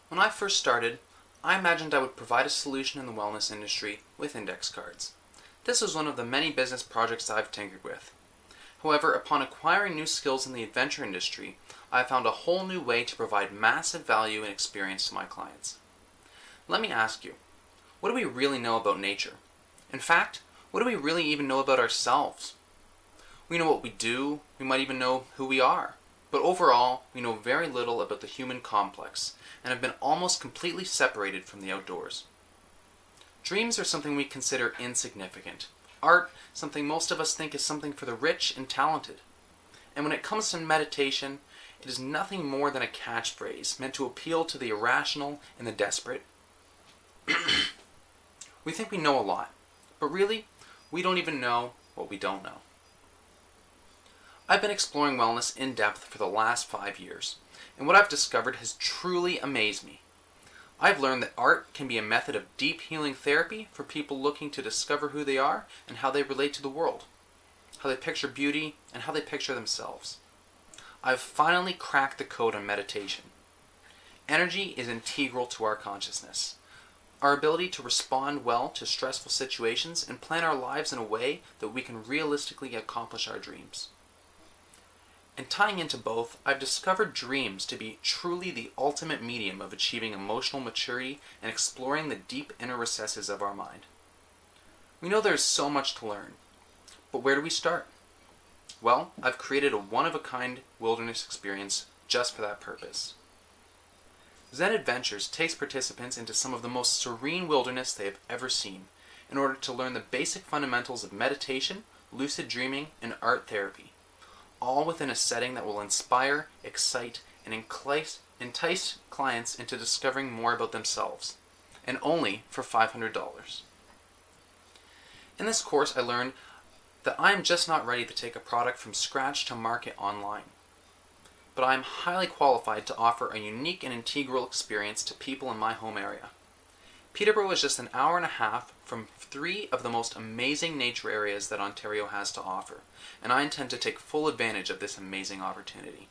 When I first started, I imagined I would provide a solution in the wellness industry with index cards. This was one of the many business projects I've tinkered with. However, upon acquiring new skills in the adventure industry, I have found a whole new way to provide massive value and experience to my clients. Let me ask you, what do we really know about nature? In fact, what do we really even know about ourselves? We know what we do, we might even know who we are. But overall, we know very little about the human complex and have been almost completely separated from the outdoors. Dreams are something we consider insignificant. Art, something most of us think is something for the rich and talented. And when it comes to meditation, it is nothing more than a catchphrase meant to appeal to the irrational and the desperate. We think we know a lot, but really, we don't even know what we don't know. I've been exploring wellness in depth for the last 5 years, and what I've discovered has truly amazed me. I've learned that art can be a method of deep healing therapy for people looking to discover who they are and how they relate to the world, how they picture beauty, and how they picture themselves. I've finally cracked the code on meditation. Energy is integral to our consciousness. Our ability to respond well to stressful situations and plan our lives in a way that we can realistically accomplish our dreams. And tying into both, I've discovered dreams to be truly the ultimate medium of achieving emotional maturity and exploring the deep inner recesses of our mind. We know there's so much to learn, but where do we start? Well, I've created a one-of-a-kind wilderness experience just for that purpose. Zen Adventures takes participants into some of the most serene wilderness they have ever seen in order to learn the basic fundamentals of meditation, lucid dreaming, and art therapy, all within a setting that will inspire, excite, and entice clients into discovering more about themselves, and only for $500. In this course, I learned that I am just not ready to take a product from scratch to market online, but I am highly qualified to offer a unique and integral experience to people in my home area. Peterborough is just an hour and a half from 3 of the most amazing nature areas that Ontario has to offer, and I intend to take full advantage of this amazing opportunity.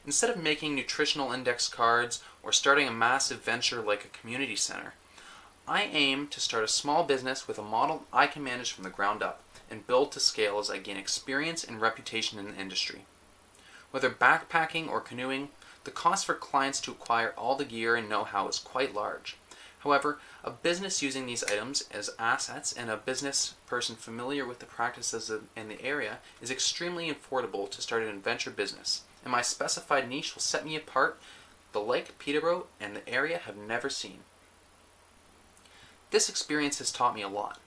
Instead of making nutritional index cards or starting a massive venture like a community center, I aim to start a small business with a model I can manage from the ground up and build to scale as I gain experience and reputation in the industry. Whether backpacking or canoeing, the cost for clients to acquire all the gear and know-how is quite large. However, a business using these items as assets and a business person familiar with the practices in the area is extremely affordable to start an adventure business, and my specified niche will set me apart the like Peterborough and the area have never seen. This experience has taught me a lot.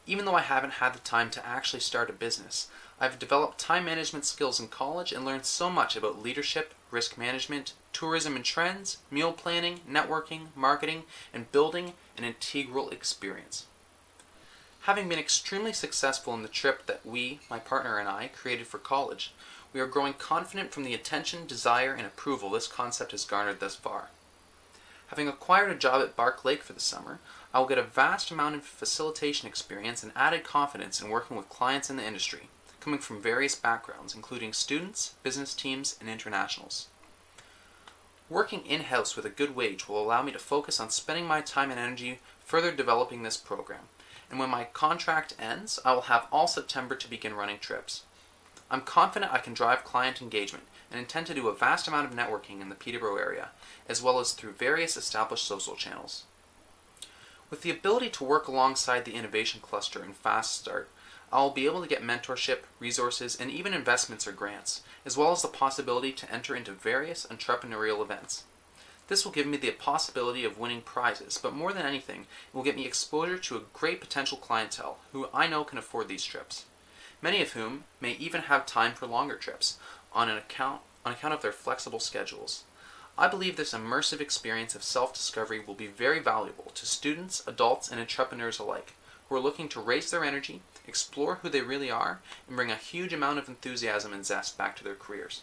Even though I haven't had the time to actually start a business, I've developed time management skills in college and learned so much about leadership, risk management, tourism and trends, meal planning, networking, marketing, and building an integral experience. Having been extremely successful in the trip that my partner and I, created for college, we are growing confident from the attention, desire, and approval this concept has garnered thus far. Having acquired a job at Bark Lake for the summer, I will get a vast amount of facilitation experience and added confidence in working with clients in the industry, coming from various backgrounds, including students, business teams, and internationals. Working in-house with a good wage will allow me to focus on spending my time and energy further developing this program, and when my contract ends, I will have all September to begin running trips. I'm confident I can drive client engagement and intend to do a vast amount of networking in the Peterborough area, as well as through various established social channels. With the ability to work alongside the innovation cluster and Fast Start, I will be able to get mentorship, resources, and even investments or grants, as well as the possibility to enter into various entrepreneurial events. This will give me the possibility of winning prizes, but more than anything, it will get me exposure to a great potential clientele who I know can afford these trips, many of whom may even have time for longer trips on account of their flexible schedules. I believe this immersive experience of self-discovery will be very valuable to students, adults, and entrepreneurs alike who are looking to raise their energy, explore who they really are, and bring a huge amount of enthusiasm and zest back to their careers.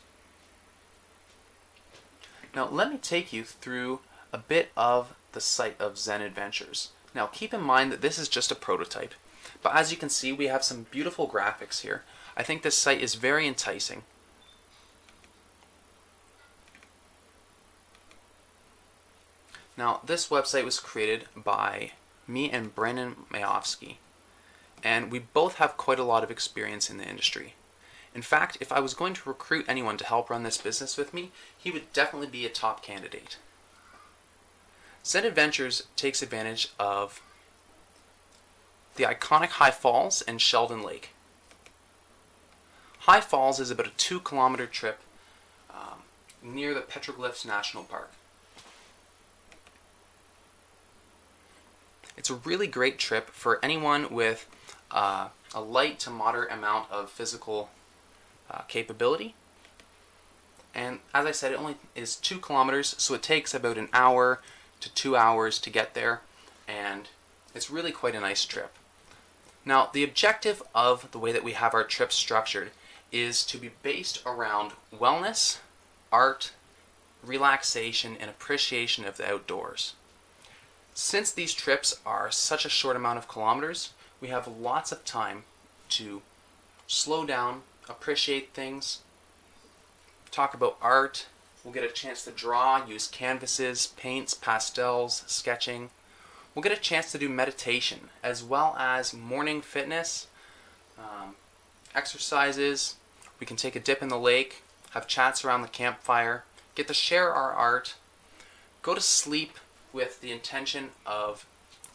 Now let me take you through a bit of the site of Zen Adventures. Now keep in mind that this is just a prototype, but as you can see we have some beautiful graphics here. I think this site is very enticing. Now, this website was created by me and Brandon Mayovsky, and we both have quite a lot of experience in the industry. In fact, if I was going to recruit anyone to help run this business with me, he would definitely be a top candidate. Zen Adventures takes advantage of the iconic High Falls and Sheldon Lake. High Falls is about a 2-kilometer trip near the Petroglyphs National Park. It's a really great trip for anyone with a light to moderate amount of physical capability. And as I said, it only is 2 kilometers, so it takes about an hour to 2 hours to get there, and it's really quite a nice trip. Now, the objective of the way that we have our trips structured is to be based around wellness, art, relaxation, and appreciation of the outdoors. Since these trips are such a short amount of kilometers, we have lots of time to slow down, appreciate things, talk about art. We'll get a chance to draw, use canvases, paints, pastels, sketching. We'll get a chance to do meditation, as well as morning fitness, exercises. We can take a dip in the lake, have chats around the campfire, get to share our art, go to sleep with the intention of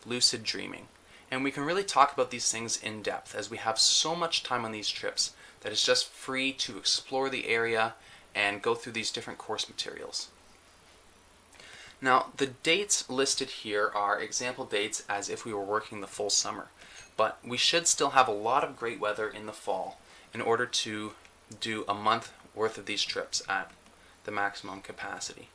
lucid dreaming. And we can really talk about these things in depth, as we have so much time on these trips that it's just free to explore the area and go through these different course materials. Now, the dates listed here are example dates as if we were working the full summer, but we should still have a lot of great weather in the fall in order to do a month worth of these trips at the maximum capacity.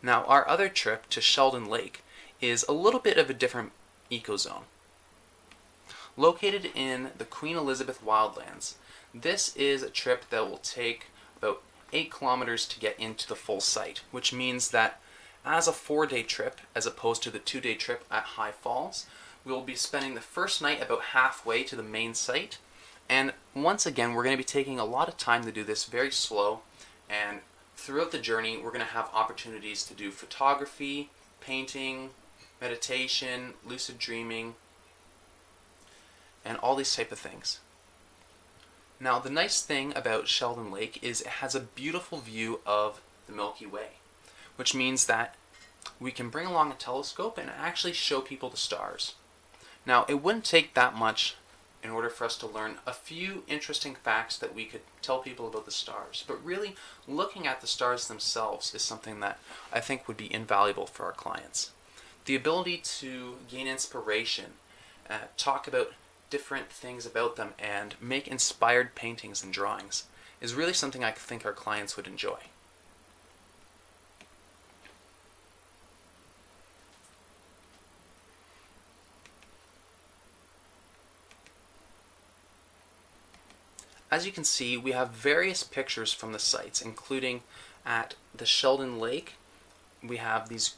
Now, our other trip to Sheldon Lake is a little bit of a different ecozone. Located in the Queen Elizabeth Wildlands, this is a trip that will take about 8 kilometers to get into the full site, which means that as a 4-day trip, as opposed to the 2-day trip at High Falls, we will be spending the first night about halfway to the main site, and once again we're going to be taking a lot of time to do this very slow, and throughout the journey we're going to have opportunities to do photography, painting, meditation, lucid dreaming, and all these type of things. Now, the nice thing about Sheldon Lake is it has a beautiful view of the Milky Way, which means that we can bring along a telescope and actually show people the stars. Now, it wouldn't take that much in order for us to learn a few interesting facts that we could tell people about the stars, but really looking at the stars themselves is something that I think would be invaluable for our clients. The ability to gain inspiration, talk about different things about them, and make inspired paintings and drawings is really something I think our clients would enjoy. As you can see, we have various pictures from the sites, including at the Sheldon Lake. We have these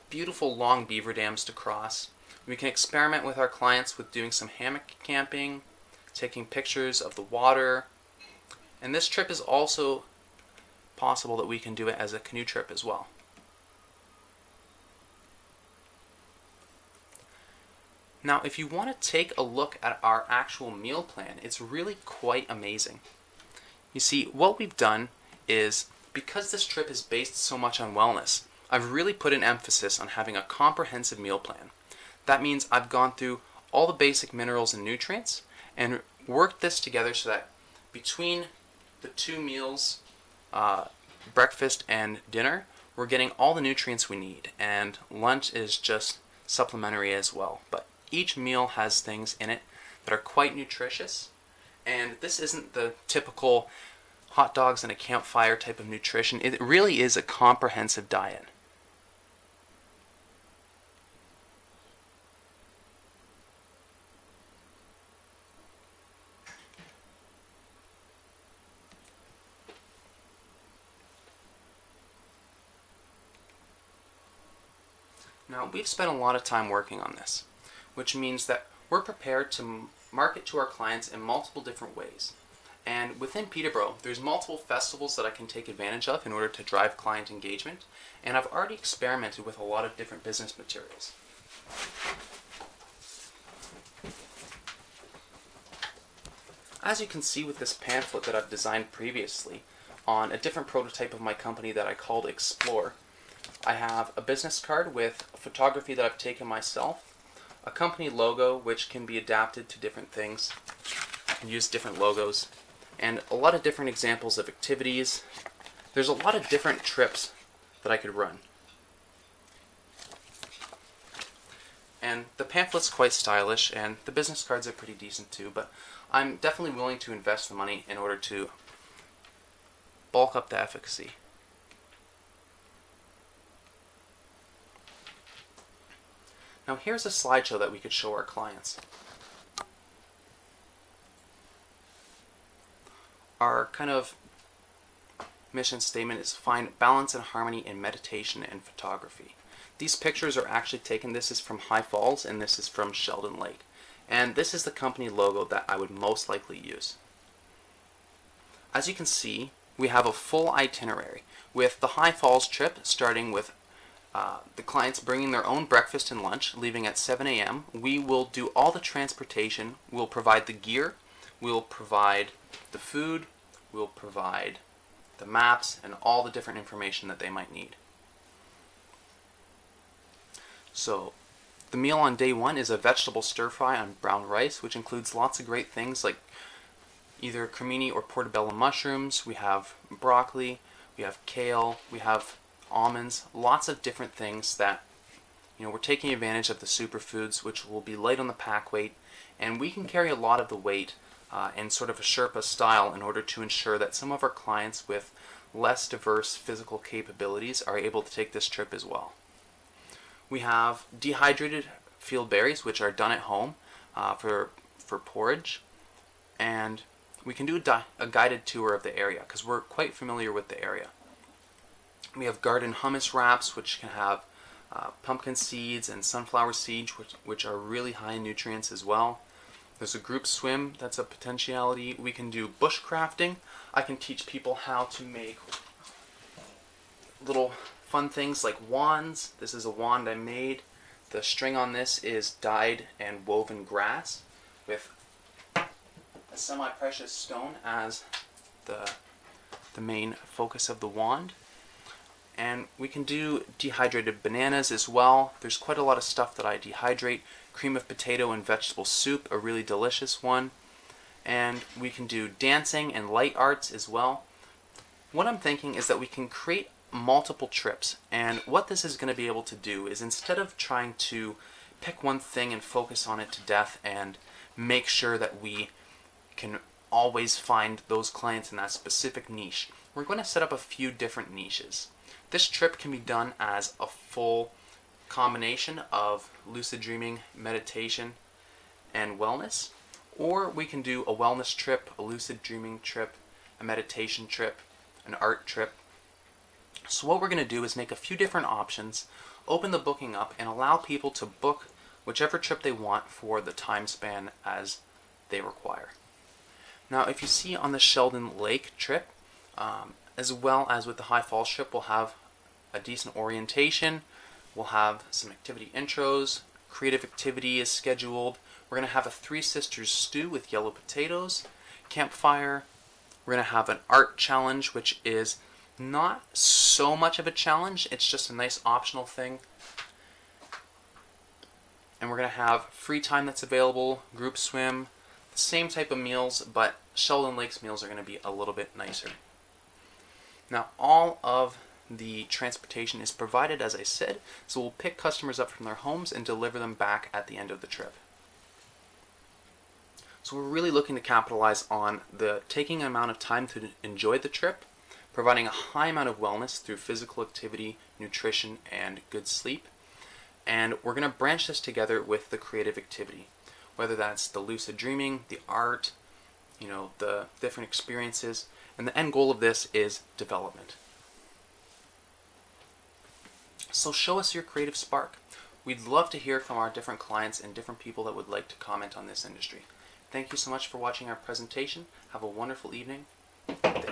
beautiful long beaver dams to cross. We can experiment with our clients with doing some hammock camping, taking pictures of the water, and this trip is also possible that we can do it as a canoe trip as well. Now, if you want to take a look at our actual meal plan, it's really quite amazing. You see, what we've done is, because this trip is based so much on wellness, I've really put an emphasis on having a comprehensive meal plan. That means I've gone through all the basic minerals and nutrients and worked this together so that between the 2 meals, breakfast and dinner, we're getting all the nutrients we need, and lunch is just supplementary as well. But each meal has things in it that are quite nutritious, and this isn't the typical hot dogs and a campfire type of nutrition. It really is a comprehensive diet. Now, we've spent a lot of time working on this, which means that we're prepared to market to our clients in multiple different ways. And within Peterborough, there's multiple festivals that I can take advantage of in order to drive client engagement, and I've already experimented with a lot of different business materials. As you can see with this pamphlet that I've designed previously on a different prototype of my company that I called Explore, I have a business card with photography that I've taken myself, a company logo which can be adapted to different things, and use different logos, and a lot of different examples of activities. There's a lot of different trips that I could run. And the pamphlet's quite stylish, and the business cards are pretty decent too, but I'm definitely willing to invest the money in order to bulk up the efficacy. Now here's a slideshow that we could show our clients. Our kind of mission statement is find balance and harmony in meditation and photography. These pictures are actually taken, this is from High Falls and this is from Sheldon Lake. And this is the company logo that I would most likely use. As you can see, we have a full itinerary with the High Falls trip starting with the clients bringing their own breakfast and lunch, leaving at 7 a.m. We will do all the transportation, we'll provide the gear, we'll provide the food, we'll provide the maps, and all the different information that they might need. So, the meal on day one is a vegetable stir-fry on brown rice, which includes lots of great things like either cremini or portobello mushrooms. We have broccoli, we have kale, we have almonds, lots of different things that, we're taking advantage of the superfoods, which will be light on the pack weight, and we can carry a lot of the weight in sort of a Sherpa style in order to ensure that some of our clients with less diverse physical capabilities are able to take this trip as well. We have dehydrated field berries, which are done at home for porridge, and we can do a guided tour of the area because we're quite familiar with the area. We have garden hummus wraps, which can have pumpkin seeds and sunflower seeds, which are really high in nutrients as well. There's a group swim that's a potentiality. We can do bushcrafting. I can teach people how to make little fun things like wands. This is a wand I made. The string on this is dyed and woven grass with a semi-precious stone as the main focus of the wand. And we can do dehydrated bananas as well. There's quite a lot of stuff that I dehydrate. Cream of potato and vegetable soup, a really delicious one. And we can do dancing and light arts as well. What I'm thinking is that we can create multiple trips, and what this is going to be able to do is instead of trying to pick one thing and focus on it to death and make sure that we can always find those clients in that specific niche, we're going to set up a few different niches. This trip can be done as a full combination of lucid dreaming, meditation, and wellness, or we can do a wellness trip, a lucid dreaming trip, a meditation trip, an art trip. So what we're going to do is make a few different options, open the booking up, and allow people to book whichever trip they want for the time span as they require. Now, if you see on the Sheldon Lake trip, as well as with the High Falls trip, we'll have a decent orientation, we'll have some activity intros, creative activity is scheduled, we're going to have a Three Sisters stew with yellow potatoes, campfire, we're going to have an art challenge, which is not so much of a challenge, it's just a nice optional thing. And we're going to have free time that's available, group swim, the same type of meals, but Sheldon Lake's meals are going to be a little bit nicer. Now, all of the transportation is provided, as I said, so we'll pick customers up from their homes and deliver them back at the end of the trip. So we're really looking to capitalize on the taking amount of time to enjoy the trip, providing a high amount of wellness through physical activity, nutrition, and good sleep. And we're going to branch this together with the creative activity, whether that's the lucid dreaming, the art, the different experiences, and the end goal of this is development. So show us your creative spark. We'd love to hear from our different clients and different people that would like to comment on this industry. Thank you so much for watching our presentation. Have a wonderful evening. Thank